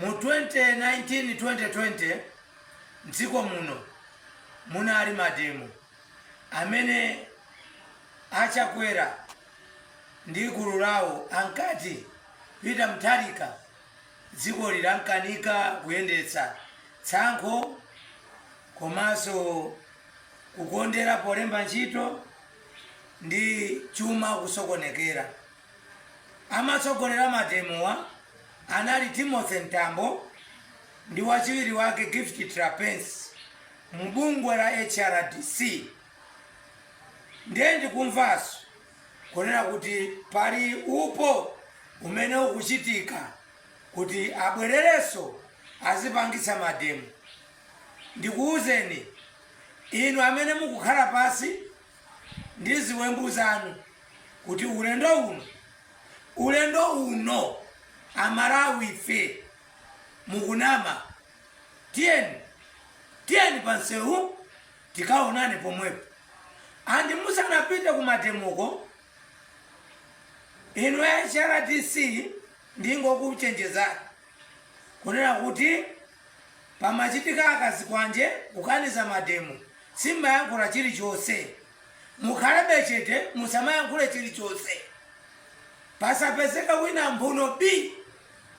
mu 2019-2020 mdziko muno munali mademo amene achakwera ndi gulu lawo ankati Peter Mutharika dziko lilankanika kuyendetsa tsankho komanso kukondera polemba ntchito ndi chuma kusokonekera. Amatsogolera mademowa anali Timothy Ntambo ndi wachiwiri wake Gift Trapens mbungwe la HRDC. Ndiye ndikumvaso kunena kuti pali upo umene ukuchitika kuti abwerereso azipangitsa mademo. Ndikuwuzeni inu amene mukukhala pasi ndi ziwembu zanu kuti ulendo uno Amalawi ife mukunama. Tiyeni pansewu tikaonane pomwepo. Andi musanapite kumademoko inu HRDC ndingokuchenjezani kunena kuti pamachitika akazikwanje kukaniza mademo simmayankhula chilichonse. Mukhale chete musamayankhule chilichonse. Pasapezeka wina mphuno B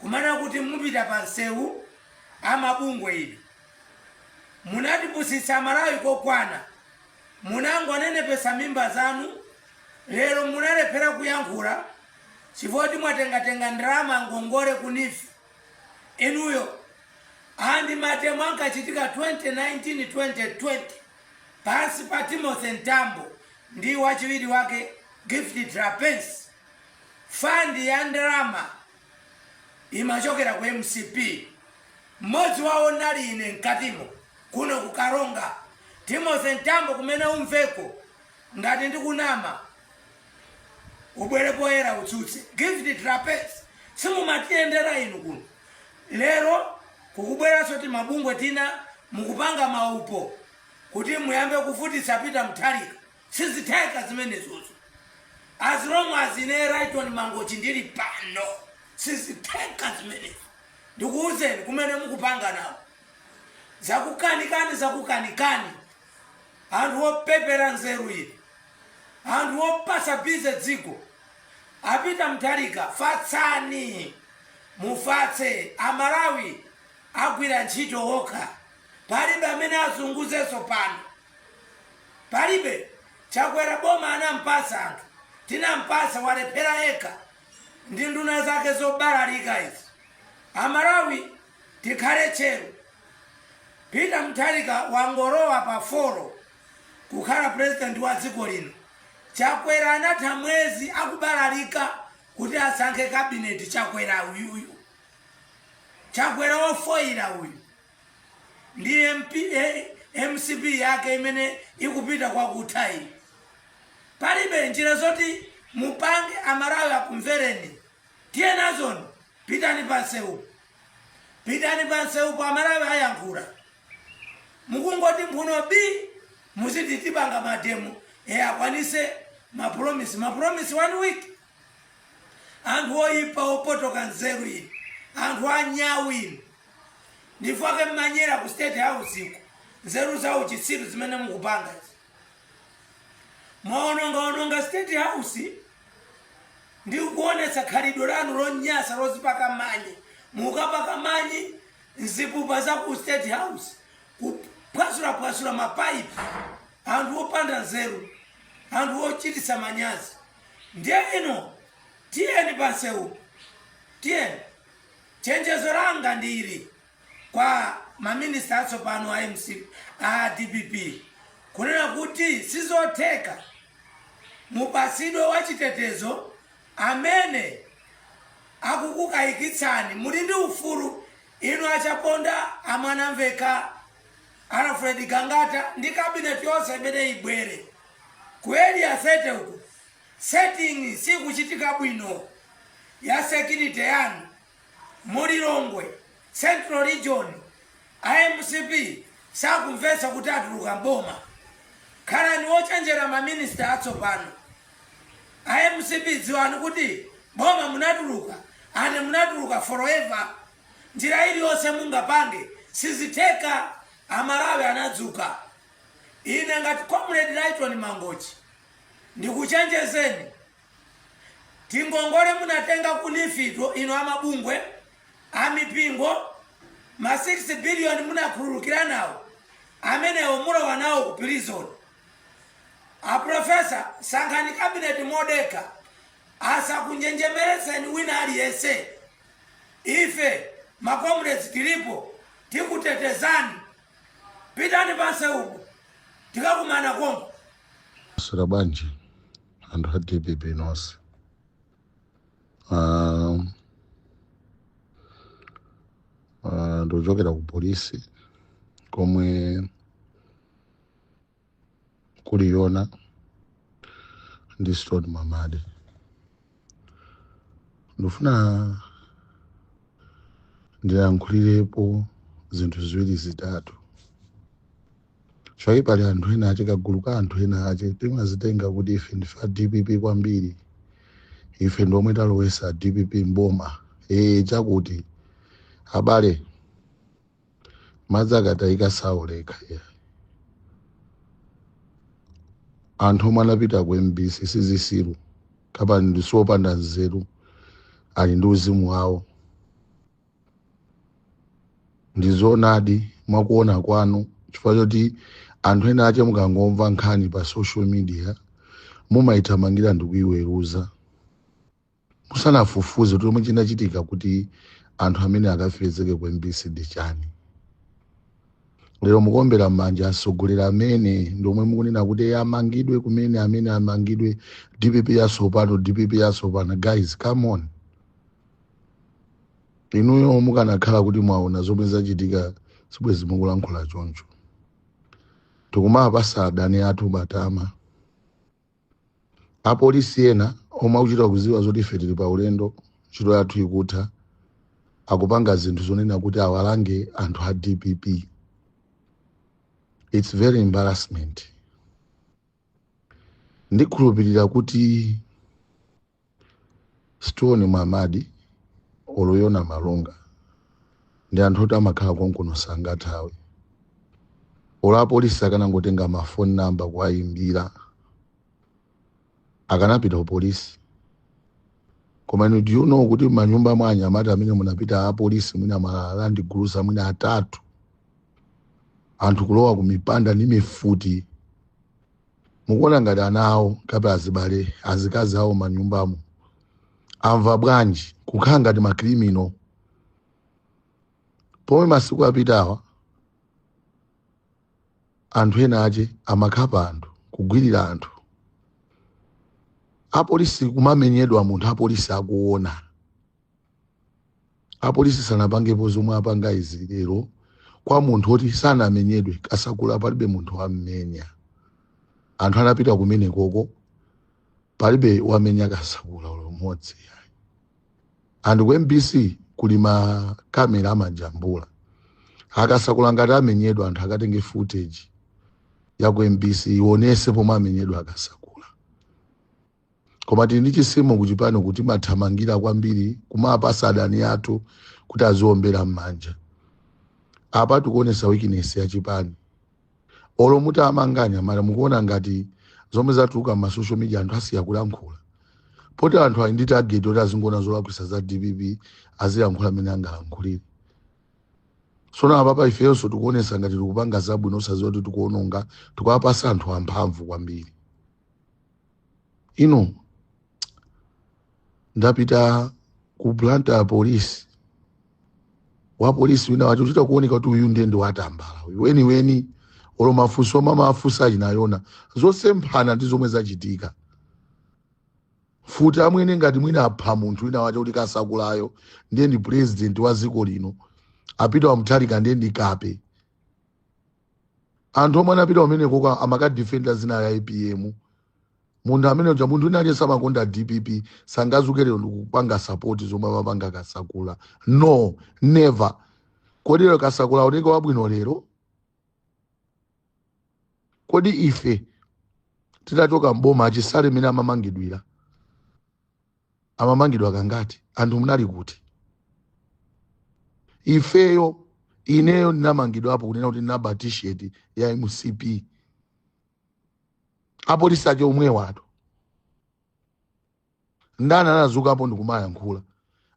kumana kuti mupita pansewu amabungwe ili munatipusitsa Malawi kokwana, munangonenepesa mimba zanu. Lero munalephera kuyankhula chifukwa mwatengatenga ndalama ngongole kunifi inuyo. Andi mademo ankachitika 2019-2020 pansi pa Timothy Ntambo ndi wachiwiri wake Gift Trapens. Fandi ya ndalama imachokera ku MCP. Mmodzi wawo nali ine mkatimo kuno kukaronga. Timothy Ntambo kumene umveko ngati ndikunama ubwere poyera utsutse. Gift Trapens simumatiyendera inu kuno. Lero kukubweraso ti mabungwe tina mukupanga maupo kuti muyambe kufutitsa Peter Mutharika. Sizitheka zimenezozo. As long as ine right on mangochi ndili pano sizitheka zimenezo. Ndikuwuzeni kumene mukupanga nawo zakukanikani anthu opepera nzeru ili, anthu opasa bize dziko. A Peter Mutharika fatsani mufatse. Amalawi agwira ntchito okha. Palibe amene azunguzeso pano. Palibe chakwera boma anampasa anthu. Tinampasa walephera eka ndi nduna zake zobalalika izi. Amalawi tikhale chero. Peter Mutharika wangorowa pa foro kukhala president wa dziko lino. Chakwera anatha mwezi akubalalika kuti asankhe cabinet. Chakwera uyuyu, Chakwera wofoira uyu ndi MCP yake imene ikupita kwa kuthayi. Palibe njira zoti mupange Amalawi akumvereni. Tiyenazoni pitani pansewu pa Amalawi ayankhula. Mukungoti mphuno B muziti tipanga mademo akwanise mapromise 1 week. Anthu oyipa opotoka nzeru ili, anthu anyawu ili ndifake mmanyera ku State House iko nzeru zawo chitsiru zimene mukupanga izi. Mwaononga State House ndi kuonetsa khalidwe lanu lonyasa lozipaka manyi. Mukapaka manyi nzipupa za ku State House kupwasula mapaipi. Anthu opanda nzeru, anthu ochititsa manyazi. Ndiye ino tiyeni pansewu. Chenjezo langa ndili kwa maminista atsopano a DPP kunena kuti sizotheka mupasidwe wachitetezo amene akukukayikitsani. Muli ndi ufulu inu achaponda amwanamveka Alfred Gangata ndi cabinet yonse imene ibwere kweli asete uku. Setting sikuchitika bwino ya security yanu Mulilongwe Central Region. IMCP sakumvetsa kuti atuluka mboma. Khalani ochenjera maminista atsopano. IMCP dziwani kuti boma munatuluka ande munatuluka forever. njira iliyonse mungapange siziteka. Amalawi anadzuka. Ine ngati Comrade Lighton Mangochi ndikuchenjezeni, tingongole munatenga kunifidwo ino amabungwe amipingo ma 6 billion munakhululukira nawo amenewo mulowa nawo ku prison. A professor sankhani cabinet modeka asakunjenjemerezeni wina aliyense. Ife makomrades tilipo tikutetezani. Pitani panse uku tikakumana kongo. Surabanji and her DPP knows. Ndojokera ku polisi komwe kuliona ndistod Mamadi. Ndofuna ndiyankhulirepo zinthu ziwiri zitatu. Choyipali anthu ena achikaguluka anthu ena ache timazitenga kuti ife ndifa DPP kwambiri. Ife ndomwe talowesa DPP mboma. Chakuti abale madzakatayika saoleka ya. Anthu manapita ku MBC sizisiru kapa ndisopanda nzeru ali ndi uzimu wawo. Ndizonadi mwakuona kwanu chifukwa choti anthu ena ache mukangomva nkhani pa social media mumaithamangira ndikuiweruza musanafufuze kuti chomwe chinachitika kuti anthu amene akafezeke ku MBC ndi chani. Lero mukombera manja asogolera amene ndomwe mukunena kuti amangidwe kumene amene amangidwe DPP yasopano DPP yasopano. Guys, come on. Inuyo mukanakhala kuti mwaona zomwe zachitika sibwezi mukulankhula choncho. Tikumapasa adani athu matama. Apolisi ena omwe akuchita kuziwa zoti ife tili pa ulendo ntchito yathu ikutha akupanga zinthu zonena kuti awalange anthu a DPP. It's very embarrassment. Ndikhulupirira kuti Stone Mamadi oloyona Malonga ndi anthu oti amakhala konkuno sangathawe. Ola polisi akanangotenga mafoni namba kwayimbira akanapita ku polisi. Koma do you know kuti manyumba mwa anyamata amene munapita a polisi mwina malandi gulusa mwina atatu anthu kulowa kumipanda ndi mifuti mukuona ngati anawo kapa azibale azikazi awo manyumbamo amva bwanji kukhala ngati makrimino. Pomwe masiku apitawa anthu ena ache amakhapa anthu kugwirira anthu. Apolisi kumamenyedwa munthu apolisi akuona. Apolisi sanapangepo zomwe apanga izi lero kwa munthu oti sanamenyedwe kasakula palibe munthu wammenya. Anthu anapita kumene koko palibe wamenya kasakula umodzi. Anthu ku MBC kuli ma kamera amajambula. Akasakula ngati amenyedwa anthu akatenge footage ya ku MBC ionese pomwe amenyedwa akasakula. Koma tili ndi chisimo kuchipano kuti mathamangira kwambiri kumapasa adani athu kuti aziombera m'manja. Apa tikuonesa weakness ya chipani. Olo muti amanganya mara mukuona ngati zomwe zatuluka ma social media anthu asiya kulankhula. Poti anthu ali ndi target oti azingona zolakwisa za DPP azilankhula amene angalankhulire. Sona apapa ifeso tikuonesa ngati tikupanga zabwino osaziwa kuti tikuononga tikuwapasa anthu amphamvu kwambiri. Ino ndapita ku planta ya polisi. Wa polisi wina wachuchita kuoneka kuti uyu ndiye watambala. Weni olo mafunso mama afusa ajinayona zonse mphana ndi zomwe zachitika. Futa amwene ngati mwina apha munthu wina wacho kuti kasakulayo ndiye ndi president wa dziko lino. Apita wamuthalika ndiye ndi kape. Anthu omwe anapita umene koko amakadefenda zina ya IPM. Munthu amene uja munthu wina aliyense amakonda DPP sangazukere ndikupanga support zomwe amapanga kasakula. No, never. Kodi lero kasakula oneka wabwino lero? Kodi ife titachoka mboma achisale mene amamangidwira? Amamangidwa kangati? Anthu munali kuti? ifeyo ineyo ndinamangidwa apo kunena kuti ndinaba t-shirt ya MCP apolisi ache omwe watu ndani anazuka apo ndikumayankhula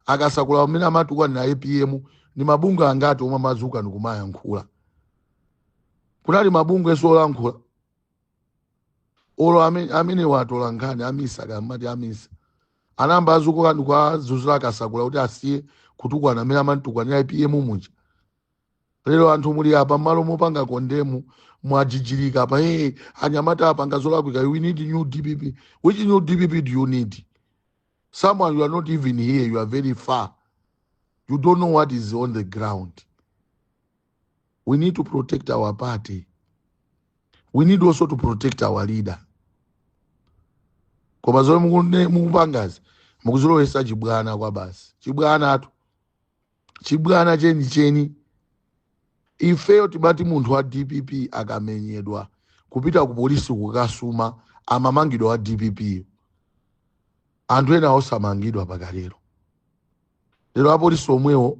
akasakula amene amatukwa na APM ni mabungu angati omwe amazuka ndikumayankhula kunali mabungu esolankhula olo amene watola nkhani amisa kamati amisa anamba azuka kandi kwa zuzula akasakula kuti asiye kutukwana amene amatukwa ni APM muja lero anthu muli apa malo mopanga kondemu mwajijilika apa anyamata apa ngazolakwika we need new DPP. Which new DPP do you need? Someone you are not even here, you are very far, you don't know what is on the ground. We need to protect our party. We need also to protect our leader. Kwa zolo mukupangazi mukuzolowesa chibwana kwa basi chibwana atu chibwana cheni ifeyo tibati munthu wa DPP akamenyedwa kupita ku polisi kukasuma amamangidwa wa DPP anthu ena osamangidwa pakalero lero apolisi omwewo